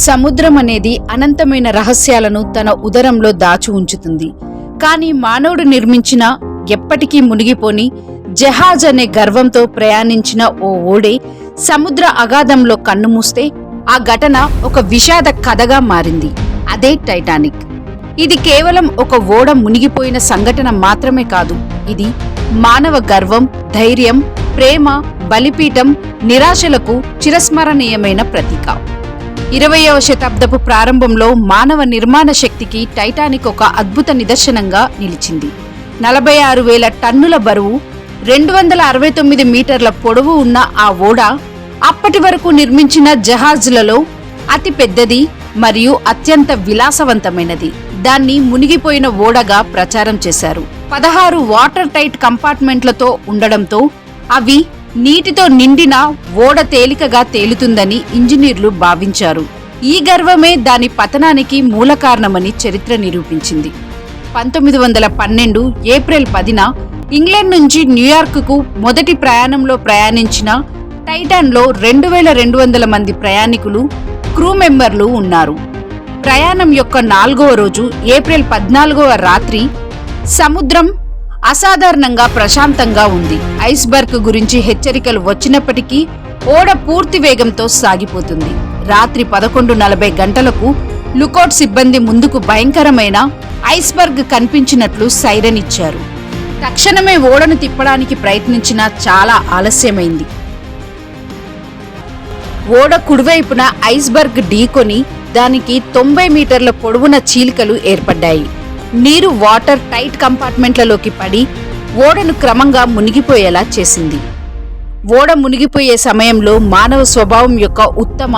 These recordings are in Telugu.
సముద్రం అనేది అనంతమైన రహస్యాలను తన ఉదరంలో దాచి ఉంచుతుంది. కానీ మానవుడు నిర్మించిన ఎప్పటికీ మునిగిపోని జహాజ్ అనే గర్వంతో ప్రయాణించిన ఓ ఓడే సముద్ర అగాధంలో కన్నుమూస్తే ఆ ఘటన ఒక విషాద కథగా మారింది. అదే టైటానిక్. ఇది కేవలం ఒక ఓడ మునిగిపోయిన సంఘటన మాత్రమే కాదు. ఇది మానవ గర్వం, ధైర్యం, ప్రేమ, బలిపీఠం, నిరాశలకు చిరస్మరణీయమైన ప్రతీక. 20వ శతాబ్దపు ప్రారంభంలో మానవ నిర్మాణ శక్తికి టైటానిక్ ఒక అద్భుత నిదర్శనంగా నిలిచింది. 46,000 టన్నుల బరువు, 269 మీటర్ల పొడవు ఉన్న ఆ ఓడ అప్పటి వరకు నిర్మించిన జహాజులలో అతి పెద్దది మరియు అత్యంత విలాసవంతమైనది. దాన్ని మునిగిపోయిన ఓడగా ప్రచారం చేశారు. 16 వాటర్ టైట్ కంపార్ట్మెంట్లతో ఉండడంతో అవి నీటితో నిండిన ఓడ తేలికగా తేలుతుందని ఇంజనీర్లు భావించారు. ఈ గర్వమే దాని పతనానికి మూల కారణమని చరిత్ర నిరూపించింది. 1912 ఏప్రిల్ 10న ఇంగ్లాండ్ నుంచి న్యూయార్క్కు మొదటి ప్రయాణంలో ప్రయాణించిన టైటాన్లో 2200 మంది ప్రయాణికులు, క్రూ మెంబర్లు ఉన్నారు. ప్రయాణం యొక్క 4వ రోజు ఏప్రిల్ 14వ రాత్రి సముద్రం అసాధారణంగా ప్రశాంతంగా ఉంది. ఐస్బర్గ్ గురించి హెచ్చరికలు వచ్చినప్పటికీ ఓడ పూర్తి వేగంతో సాగిపోతుంది. రాత్రి 11:40 గంటలకు లుకౌట్ సిబ్బంది ముందుకు భయంకరమైన ఐస్బర్గ్ కనిపించినట్లు సైరన్ ఇచ్చారు. తక్షణమే ఓడను తిప్పడానికి ప్రయత్నించినా చాలా ఆలస్యమైంది. ఓడ కుడివైపున ఐస్బర్గ్ ఢీకొని దానికి 90 మీటర్ల పొడవున చీలికలు ఏర్పడ్డాయి. నీరు వాటర్ టైట్ కంపార్ట్మెంట్లలోకి పడి ఓడను క్రమంగా మునిగిపోయేలా చేసింది. ఓడ మునిగిపోయే సమయంలో మానవ స్వభావం యొక్క ఉత్తమ,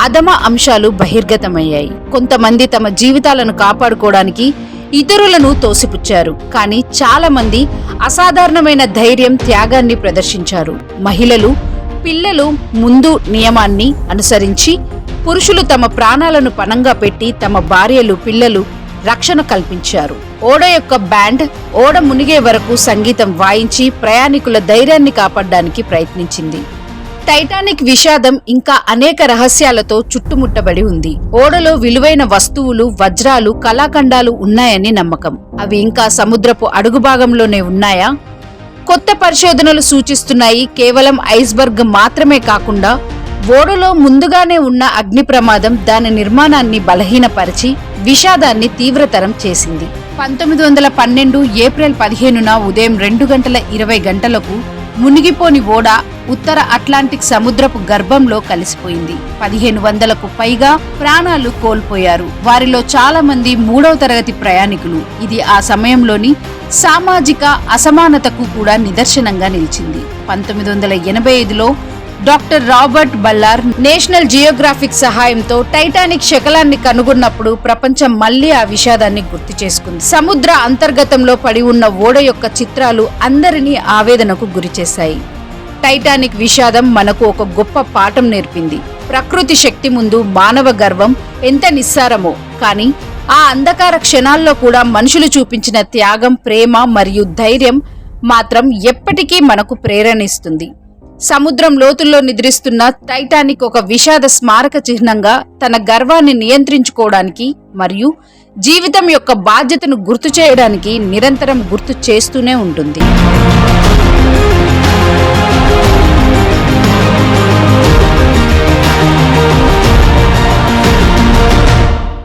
అధమ అంశాలు బహిర్గతమయ్యాయి. కొంతమంది తమ జీవితాలను కాపాడుకోవడానికి ఇతరులను తోసిపుచ్చారు. కానీ చాలా మంది అసాధారణమైన ధైర్యం, త్యాగాన్ని ప్రదర్శించారు. మహిళలు, పిల్లలు ముందు నియమాన్ని అనుసరించి, పురుషులు తమ ప్రాణాలను పణంగా పెట్టి తమ భార్యలు, పిల్లలు రక్షణ కల్పించారు. ఓడ యొక్క బ్యాండ్ ఓడ మునిగే వరకు సంగీతం వాయించి ప్రయాణికుల ధైర్యాన్ని కాపాడడానికి ప్రయత్నించింది. టైటానిక్ విషాదం ఇంకా అనేక రహస్యాలతో చుట్టుముట్టబడి ఉంది. ఓడలో విలువైన వస్తువులు, వజ్రాలు, కళాఖండాలు ఉన్నాయని నమ్మకం. అవి ఇంకా సముద్రపు అడుగుభాగంలోనే ఉన్నాయా? కొత్త పరిశోధనలు సూచిస్తున్నాయి కేవలం ఐస్బర్గ్ మాత్రమే కాకుండా ఓడలో ముందుగానే ఉన్న అగ్ని ప్రమాదం దాని నిర్మాణాన్ని బలహీనపరిచి విషాదాన్ని తీవ్రతరం చేసింది. 1912 ఏప్రిల్ 15న ఉదయం 2:20 గంటలకు మునిగిపోని ఓడ ఉత్తర అట్లాంటిక్ సముద్రపు గర్భంలో కలిసిపోయింది. 1500కు పైగా ప్రాణాలు కోల్పోయారు. వారిలో చాలా మంది 3వ తరగతి ప్రయాణికులు. ఇది ఆ సమయంలోని సామాజిక అసమానతకు కూడా నిదర్శనంగా నిలిచింది. 1985లో డాక్టర్ రాబర్ట్ బల్లార్ నేషనల్ జియోగ్రాఫిక్ సహాయంతో టైటానిక్ శకలాన్ని కనుగొన్నప్పుడు ప్రపంచం మళ్లీ ఆ విషాదాన్ని గుర్తు చేసుకుంది. సముద్ర అంతర్గతంలో పడి ఉన్న ఓడ యొక్క చిత్రాలు అందరినీ ఆవేదనకు గురిచేశాయి. టైటానిక్ విషాదం మనకు ఒక గొప్ప పాఠం నేర్పింది. ప్రకృతి శక్తి ముందు మానవ గర్వం ఎంత నిస్సారమో, కానీ ఆ అంధకార క్షణాల్లో కూడా మనుషులు చూపించిన త్యాగం, ప్రేమ మరియు ధైర్యం మాత్రం ఎప్పటికీ మనకు ప్రేరణిస్తుంది. సముద్రం లోతుల్లో నిద్రిస్తున్న టైటానిక్ ఒక విషాద స్మారక చిహ్నంగా తన గర్వాన్ని నియంత్రించుకోవడానికి మరియు జీవితం యొక్క బాధ్యతను గుర్తు చేయడానికి నిరంతరం గుర్తు చేస్తూనే ఉంటుంది.